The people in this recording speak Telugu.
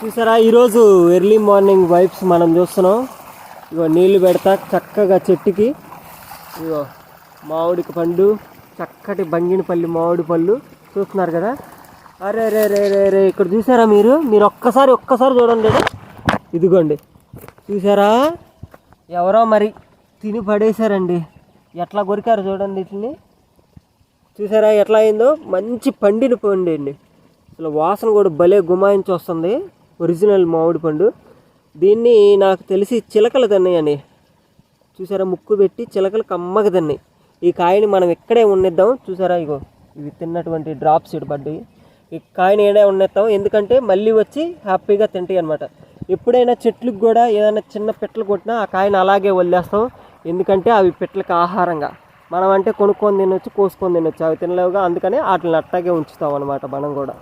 చూసారా ఈరోజు ఎర్లీ మార్నింగ్ వైబ్స్ మనం చూస్తున్నాం. ఇగో నీళ్లు పెడతా చక్కగా చెట్టుకి. ఇగో మామిడికి పండు, చక్కటి బంగినపల్లి మామిడి పళ్ళు చూస్తున్నారు కదా. అరే రే రే రే రే ఇక్కడ చూసారా మీరు ఒక్కసారి చూడండి. ఇదిగోండి చూసారా, ఎవరో మరి తిని పడేశారండి. ఎట్లా కొరికారు చూడండి వీటిని. చూసారా ఎట్లా అయిందో, మంచి పండిన పండు అండి. అసలు వాసన కూడా భలే గుమాయించి వస్తుంది. ఒరిజినల్ మామిడి పండు. దీన్ని నాకు తెలిసి చిలకలు తిన్నాయని. చూసారా ముక్కు పెట్టి చిలకలు కమ్మగా తిన్నాయి. ఈ కాయని మనం ఇక్కడే ఉన్నిద్దాం. చూసారా ఇగో ఇవి తిన్నటువంటి డ్రాప్స్ ఇటు పడ్డాయి. ఈ కాయని ఏడే ఉన్నేస్తాం, ఎందుకంటే మళ్ళీ వచ్చి హ్యాపీగా తింటాయి అనమాట. ఎప్పుడైనా చెట్లకు కూడా ఏదైనా చిన్న పిట్టలు కొట్టినా ఆ కాయని అలాగే వదిలేస్తాం, ఎందుకంటే అవి పిట్టలకు ఆహారంగా. మనం అంటే కొనుక్కొని తినొచ్చు, కోసుకొని తినొచ్చు, అవి తినలేవుగా, అందుకని వాటిని అట్టాగే ఉంచుతాం అనమాట మనం కూడా.